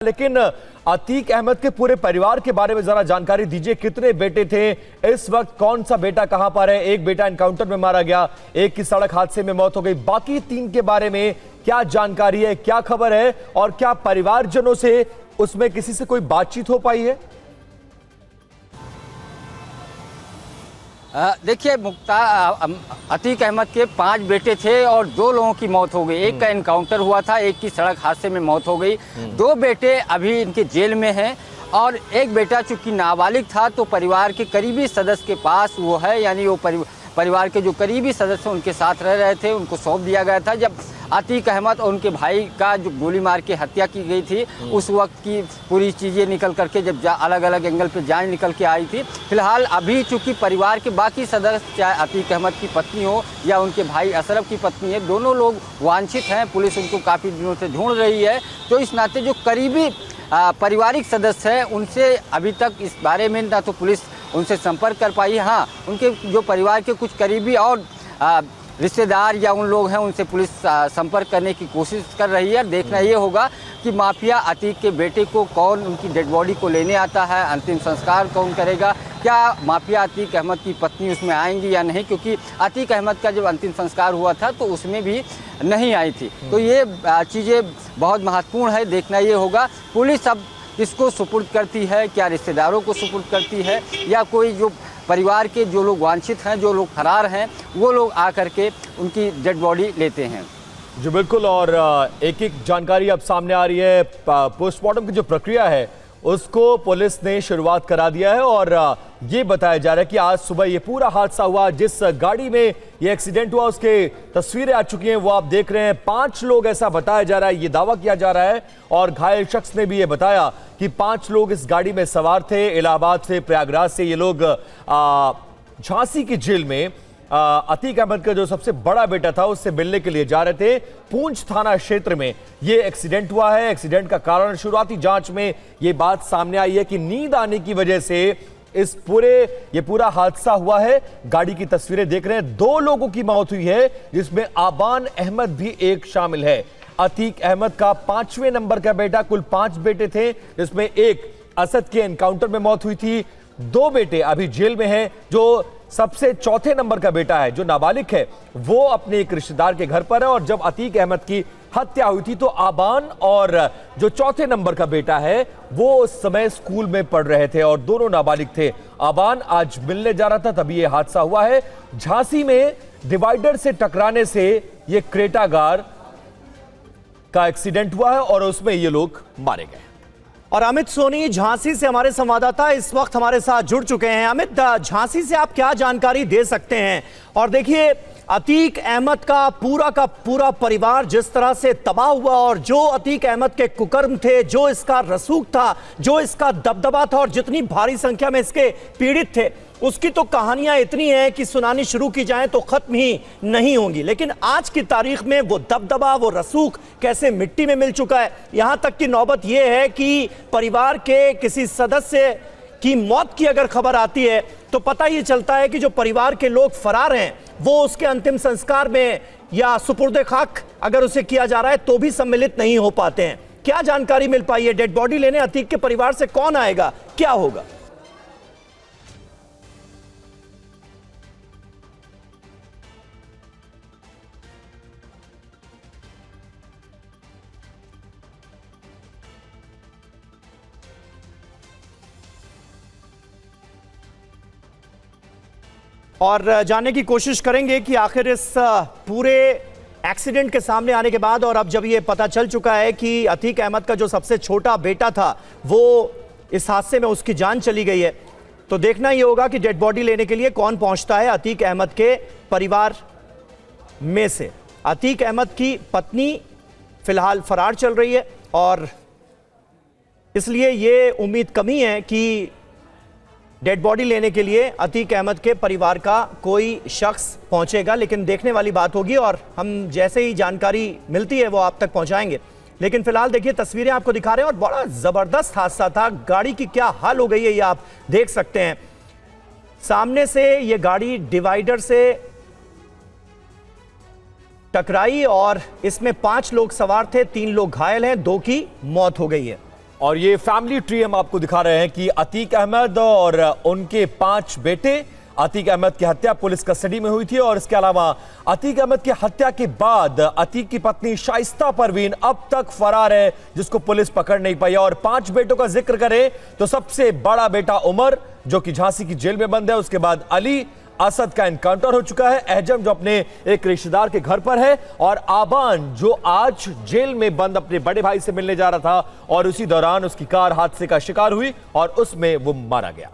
लेकिन अतीक अहमद के पूरे परिवार के बारे में जरा जानकारी दीजिए। कितने बेटे थे, इस वक्त कौन सा बेटा कहां पर है? एक बेटा एनकाउंटर में मारा गया, एक की सड़क हादसे में मौत हो गई। बाकी 3 के बारे में क्या जानकारी है, क्या खबर है और क्या परिवारजनों से उसमें किसी से कोई बातचीत हो पाई है? देखिए अतीक अहमद के 5 बेटे थे और 2 लोगों की मौत हो गई। एक का एनकाउंटर हुआ था, एक की सड़क हादसे में मौत हो गई। 2 बेटे अभी इनके जेल में हैं और एक बेटा चूंकि नाबालिग था तो परिवार के करीबी सदस्य के पास वो है, यानी वो परिवार के जो करीबी सदस्य उनके साथ रह रहे थे, उनको सौंप दिया गया था। जब अतीक अहमद और उनके भाई का जो गोली मार के हत्या की गई थी, उस वक्त की पूरी चीज़ें निकल करके जब अलग अलग एंगल पे जांच निकल के आई थी। फिलहाल अभी चूंकि परिवार के बाकी सदस्य, चाहे अतीक अहमद की पत्नी हो या उनके भाई अशरफ की पत्नी है, दोनों लोग वांछित हैं। पुलिस उनको काफ़ी दिनों से ढूंढ रही है। तो इस नाते जो करीबी पारिवारिक सदस्य हैं उनसे अभी तक इस बारे में ना तो पुलिस उनसे संपर्क कर पाई है। हाँ, उनके जो परिवार के कुछ करीबी और रिश्तेदार या उन लोग हैं उनसे पुलिस संपर्क करने की कोशिश कर रही है। देखना ये होगा कि माफिया अतीक के बेटे को कौन उनकी डेड बॉडी को लेने आता है, अंतिम संस्कार कौन करेगा, क्या माफिया अतीक अहमद की पत्नी उसमें आएंगी या नहीं, क्योंकि अतीक अहमद का जब अंतिम संस्कार हुआ था तो उसमें भी नहीं आई थी। तो ये चीज़ें बहुत महत्वपूर्ण है। देखना ये होगा पुलिस अब किसको सुपुर्द करती है, क्या रिश्तेदारों को सुपुर्द करती है या कोई जो परिवार के जो लोग वांछित हैं, जो लोग फरार हैं, वो लोग आकर के उनकी डेड बॉडी लेते हैं। जी बिल्कुल। और एक एक जानकारी अब सामने आ रही है। पोस्टमार्टम की जो प्रक्रिया है उसको पुलिस ने शुरुआत करा दिया है और ये बताया जा रहा है कि आज सुबह ये पूरा हादसा हुआ। जिस गाड़ी में ये एक्सीडेंट हुआ उसके तस्वीरें आ चुकी हैं, वो आप देख रहे हैं। 5 लोग ऐसा बताया जा रहा है, ये दावा किया जा रहा है और घायल शख्स ने भी ये बताया कि 5 लोग इस गाड़ी में सवार थे। इलाहाबाद से, प्रयागराज से ये लोग झांसी की जेल में अतीक अहमद का जो सबसे बड़ा बेटा था उससे मिलने के लिए जा रहे थे। पूंछ थाना क्षेत्र में ये एक्सीडेंट हुआ है। एक्सीडेंट का कारण शुरुआती जांच में ये बात सामने आई है कि नींद आने की वजह से ये पूरा हादसा हुआ है। गाड़ी की तस्वीरें देख रहे हैं। 2 लोगों की मौत हुई है जिसमें आबान अहमद भी एक शामिल है। अतीक अहमद का 5वें नंबर का बेटा, कुल 5 बेटे थे जिसमें एक असद के एनकाउंटर में मौत हुई थी। 2 बेटे अभी जेल में हैं। जो सबसे चौथे नंबर का बेटा है, जो नाबालिग है, वो अपने एक रिश्तेदार के घर पर है। और जब अतीक अहमद की हत्या हुई थी तो आबान और जो चौथे नंबर का बेटा है वो उस समय स्कूल में पढ़ रहे थे और दोनों नाबालिग थे। आबान आज मिलने जा रहा था तभी ये हादसा हुआ है। झांसी में डिवाइडर से टकराने से ये क्रेटा कार का एक्सीडेंट हुआ है और उसमें ये लोग मारे गए। और अमित सोनी झांसी से हमारे संवाददाता इस वक्त हमारे साथ जुड़ चुके हैं। अमित, झांसी से आप क्या जानकारी दे सकते हैं? और देखिए, अतीक अहमद का पूरा परिवार जिस तरह से तबाह हुआ और जो अतीक अहमद के कुकर्म थे, जो इसका रसूख था, जो इसका दबदबा था और जितनी भारी संख्या में इसके पीड़ित थे, उसकी तो कहानियां इतनी हैं कि सुनानी शुरू की जाए तो खत्म ही नहीं होंगी। लेकिन आज की तारीख में वो दबदबा, वो रसूख कैसे मिट्टी में मिल चुका है। यहां तक की नौबत यह है कि परिवार के किसी सदस्य की मौत की अगर खबर आती है तो पता ही चलता है कि जो परिवार के लोग फरार हैं वो उसके अंतिम संस्कार में या सुपुर्दे खाक अगर उसे किया जा रहा है तो भी सम्मिलित नहीं हो पाते हैं। क्या जानकारी मिल पाई है? डेड बॉडी लेने अतीक के परिवार से कौन आएगा, क्या होगा? और जानने की कोशिश करेंगे कि आखिर इस पूरे एक्सीडेंट के सामने आने के बाद और अब जब ये पता चल चुका है कि अतीक अहमद का जो सबसे छोटा बेटा था वो इस हादसे में उसकी जान चली गई है, तो देखना ये होगा कि डेड बॉडी लेने के लिए कौन पहुंचता है अतीक अहमद के परिवार में से। अतीक अहमद की पत्नी फिलहाल फरार चल रही है और इसलिए ये उम्मीद कमी है कि डेड बॉडी लेने के लिए अतीक अहमद के परिवार का कोई शख्स पहुंचेगा। लेकिन देखने वाली बात होगी और हम जैसे ही जानकारी मिलती है वो आप तक पहुंचाएंगे। लेकिन फिलहाल देखिए, तस्वीरें आपको दिखा रहे हैं और बड़ा जबरदस्त हादसा था। गाड़ी की क्या हाल हो गई है ये आप देख सकते हैं। सामने से ये गाड़ी डिवाइडर से टकराई और इसमें 5 लोग सवार थे, 3 लोग घायल हैं, 2 की मौत हो गई है। और ये फैमिली ट्री हम आपको दिखा रहे हैं कि अतीक अहमद और उनके 5 बेटे। अतीक अहमद की हत्या पुलिस कस्टडी में हुई थी और इसके अलावा अतीक अहमद की हत्या के बाद अतीक की पत्नी शाइस्ता परवीन अब तक फरार है, जिसको पुलिस पकड़ नहीं पाई। और 5 बेटों का जिक्र करें तो सबसे बड़ा बेटा उमर जो कि झांसी की जेल में बंद है, उसके बाद अली, असद का एनकाउंटर हो चुका है, अहजम जो अपने एक रिश्तेदार के घर पर है, और आबान जो आज जेल में बंद अपने बड़े भाई से मिलने जा रहा था और उसी दौरान उसकी कार हादसे का शिकार हुई और उसमें वो मारा गया।